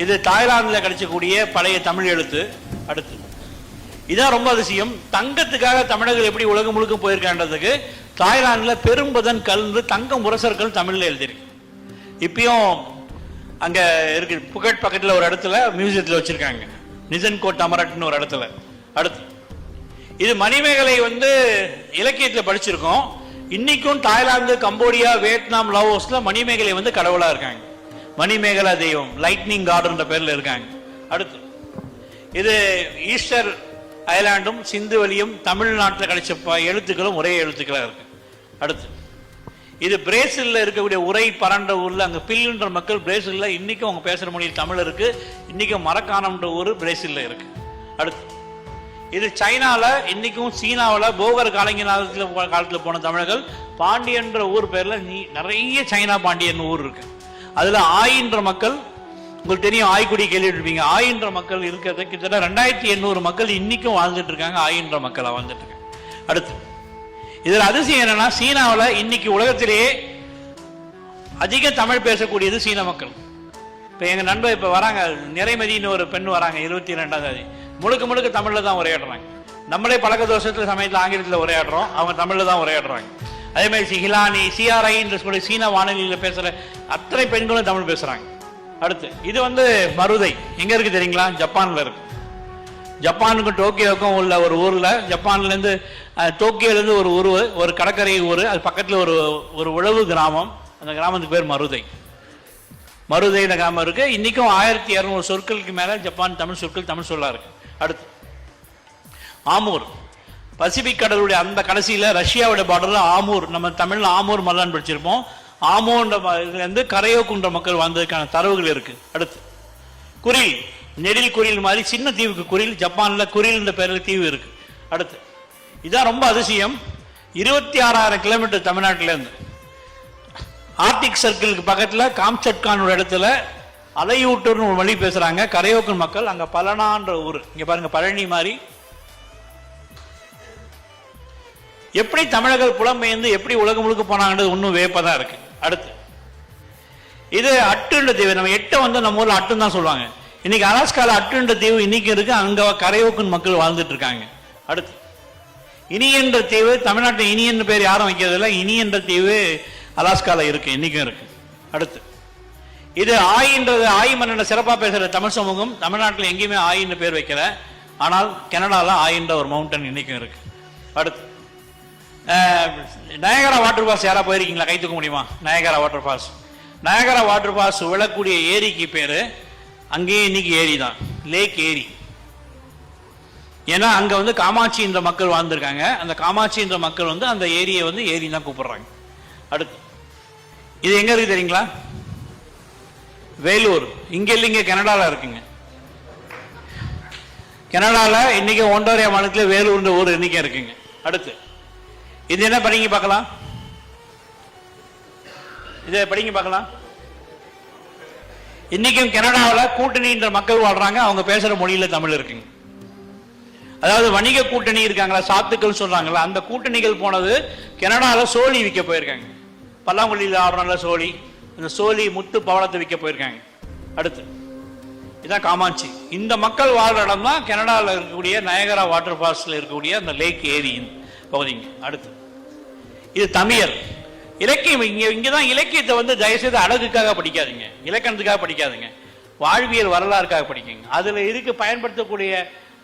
இது தாய்லாந்தில் கிடைச்சக்கூடிய பழைய தமிழ் எழுத்து. அடுத்து இதான் ரொம்ப அதிசயம். தங்கத்துக்காக தமிழர்கள் எப்படி உலகம் முழுக்க போயிருக்கான்றதுக்கு தாய்லாந்தில் பெரும்பதன் கலந்து தங்க முரசர்கள் தமிழில் எழுதியிருக்கு. இப்பயும் அங்கே இருக்கு, புகட் பக்கத்தில் ஒரு இடத்துல மியூசியத்தில் வச்சிருக்காங்க, நிசன்கோட் அமரட்னு ஒரு இடத்துல. அடுத்து இது மணிமேகலை இலக்கியத்தில் படிச்சிருக்கோம். இன்னைக்கும் தாய்லாந்து, கம்போடியா, வியட்நாம், லாவோஸ்ல மணிமேகலை கடவுளா இருக்காங்க. மணிமேகலா தெய்வம், லைட்னிங் கார்டுன்ற பேர்ல இருக்காங்க. அடுத்து இது ஈஸ்டர் ஐலாண்டும் சிந்துவெளியும் தமிழ்நாட்டில் கிடைச்ச எழுத்துக்களும் ஒரே எழுத்துக்களா இருக்கு. அடுத்து இது பிரேசில்ல இருக்கக்கூடிய உரை பரண்ட ஊர்ல, அங்க பில்லுன்ற மக்கள் பிரேசில்ல இன்னைக்கும் அவங்க பேசுற மொழியில் தமிழ் இருக்கு. இன்னைக்கும் மரக்கானம்ன்ற ஊர் பிரேசில்ல இருக்கு. அடுத்து இது சைனால, இன்னைக்கும் சீனாவில் போகர் காலத்தில் போன தமிழர்கள் பாண்டியன்ற ஊர் பேர்ல நிறைய சைனா பாண்டியன் ஊர் இருக்கு. அதுல ஆயின்ற மக்கள், உங்களுக்கு தெரியும், ஆய்குடி கேள்விப்பட்டிருப்பீங்க. ஆயின்ற மக்கள் இருக்கிறது கிட்டத்தட்ட 2800 மக்கள் இன்னைக்கும் வாழ்ந்துட்டு இருக்காங்க. ஆயின்ற மக்கள் வாழ்ந்துட்டு இருக்காங்க. அடுத்து இதுல அதிசயம் என்னன்னா, சீனாவில் இன்னைக்கு உலகத்திலேயே அதிக தமிழ் பேசக்கூடியது சீன மக்கள். இப்ப எங்க நண்பர் இப்ப வராங்க, நிறைமதினு ஒரு பெண் வராங்க, 22ஆம் தேதி. முழுக்க முழுக்க தமிழ்ல தான் உரையாடுறாங்க. நம்மளே பழக்க தோஷத்துல சமயத்தில் ஆங்கிலத்தில் உரையாடுறோம், அவங்க தமிழ்ல தான் உரையாடுறாங்க. அதே மாதிரி ஹிலானி, சிஆர்ஐ சொல்லி சீன வானொலியில பேசுற அத்தனை பெண்களும் தமிழ் பேசுறாங்க. அடுத்து இது மருதை எங்க இருக்கு தெரியுங்களா? ஜப்பான்ல இருக்கு. ஜப்பானுக்கும் டோக்கியோவுக்கும் உள்ள ஒரு ஊர்ல, ஜப்பான்ல இருந்து டோக்கியோல இருந்து ஒரு கடற்கரை ஊர், அது பக்கத்துல ஒரு உழவு கிராமம். அந்த கிராமத்துக்கு பேர் மருதை. மருதை கிராமம் இருக்கு. இன்னைக்கும் 1200 சொற்களுக்கு மேல ஜப்பான் தமிழ் சொற்கள் தமிழ் சொல்லா இருக்கு. அடுத்து ஆமூர், பசிபிக் கடலுடைய அந்த கடைசியில ரஷ்யாவுடைய பார்டர்ல ஆமூர், நம்ம தமிழ்ல ஆமூர் மல்லான்னு படிச்சிருப்போம். ஆமூர்ன்ற கரையோக்குன்ற மக்கள் வாழ்ந்ததுக்கான தரவுகள் இருக்கு. அடுத்து குரில், நெடில் குரில் மாதிரி சின்ன தீவுக்கு குரில், ஜப்பான்ல குரில் என்ற பேரில் தீவு இருக்கு. அடுத்து இதான் ரொம்ப அதிசயம். 26,000 கிலோமீட்டர் தமிழ்நாட்டில இருந்து ஆர்டிக் சர்க்கிளுக்கு பக்கத்துல காம்சட்கான் ஒரு இடத்துல அலையூட்டர்னு ஒரு மொழி பேசுறாங்க கரையோக்கன் மக்கள். அங்க பலனான்ற ஊர், இங்க பாருங்க, பழனி மாதிரி. எப்படி தமிழர்கள் புலம்பெயர்ந்து எப்படி உலகம் முழுக்க போனாங்கன்றது இன்னும் வேப்பதான் இருக்கு. அடுத்து இது அட்டுன்ற தீவு. நம்ம எட்டை நம்ம ஊர்ல அட்டுன்னு தான் சொல்லுவாங்க. இன்னைக்கு அலாஸ்கால அட்டுன்ற தீவு இன்னைக்கு இருக்கு, அங்க கரையோக்கன் மக்கள் வாழ்ந்துட்டு இருக்காங்க. அடுத்து இனி என்ற தீவு, தமிழ்நாட்டில் இனி என்ற பேர் யாரும் வைக்கிறது இல்லை. இனி என்ற தீவு அலாஸ்கால இருக்கு, இன்னைக்கும் இருக்கு. அடுத்து இது ஆயின்றது, ஆய் மன்னனை சிறப்பா பேசுற தமிழ் சமூகம் தமிழ்நாட்டில் எங்கேயுமே ஆயின்ற பேர் வைக்கல. ஆனால் கனடால ஆயின்ற ஒரு மவுண்டன் இன்னைக்கும் இருக்கு. அடுத்து நயகரா வாட்டர் ஃபால்ஸ் யாரா போயிருக்கீங்களா? கை தூக்க முடியுமா? Niagara water falls. Niagara water falls விழக்கூடிய ஏரிக்கு பேரு, அங்கேயே இன்னைக்கு ஏரி தான், லேக் ஏரி. ஏன்னா அங்க காமாட்சி என்ற மக்கள் வாழ்ந்திருக்காங்க. அந்த காமாட்சி என்ற மக்கள் அந்த ஏரியை ஏரி தான் கூப்பிடுறாங்க. அடுத்து இது எங்க இருக்கு தெரியுங்களா? வேலூர். இங்க இல்லைங்க, கனடால இருக்குங்க. கனடால இன்னைக்கு ஒன்டாரியோ மாநிலத்தில் வேலூர் ஊர் இன்னைக்கு இருக்குங்க. அடுத்து இது என்ன படிங்க பார்க்கலாம்? இதை படிங்க பார்க்கலாம். இன்னைக்கும் கனடாவில் கூட்டணின்ற மக்கள் வாழ்றாங்க, அவங்க பேசுற மொழியில தமிழ் இருக்குங்க. அதாவது வணிக கூட்டணி இருக்காங்களா, சாத்துக்கள் சொல்றாங்களா, அந்த கூட்டணிகள் போனது கனடால சோழி விற்க போயிருக்காங்க. பல்லாங்குழியில் ஆடுறோம்ல சோழி, அந்த சோழி முத்து பவளத்தை விற்க போயிருக்காங்க. அடுத்து இதான் காமாட்சி. இந்த மக்கள் வாழ்ற இடம் தான் கனடாவில் இருக்கக்கூடிய நயகரா வாட்டர் ஃபால்ஸ்ல இருக்கக்கூடிய அந்த லேக் ஏரியின் பகுதிங்க. அடுத்து இது தமிழர் இலக்கியம். இங்கதான் இலக்கியத்தை தயவுசெய்து அழகுக்காக படிக்காதீங்க, இலக்கணத்துக்காக படிக்காதுங்க, வாழ்வியல் வரலாறுக்காக படிக்குங்க. அதுல இருக்கு பயன்படுத்தக்கூடிய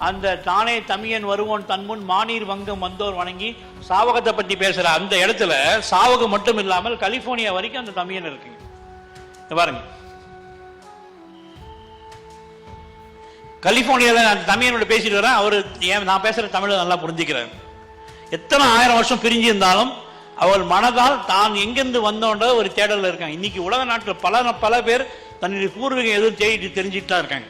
அந்த தானே தமியன் வருவோன் தன்முன் மானீர் வங்கம் வந்தோர் வணங்கி சாவகத்தை பத்தி பேசுற அந்த இடத்துல சாவகம் மட்டும் இல்லாமல் கலிபோர்னியா வரைக்கும் அந்த தமியன் இருக்குங்க. பாருங்க, கலிபோர்னியால அந்த தமிழனோட பேசிட்டு வரேன். அவரு நான் பேசுற தமிழை நல்லா புரிஞ்சுக்கிறார். எத்தனை 1000 வருஷம் பிரிஞ்சு இருந்தாலும் அவள் மனதால் தான் எங்கிருந்து வந்தோன்ற ஒரு தேடல் இருக்காங்க. இன்னைக்கு உலக நாட்டில் பல பேர் தன்னுடைய பூர்வீகம் எதுவும் தேடிட்டு தெரிஞ்சுட்டு தான் இருக்காங்க.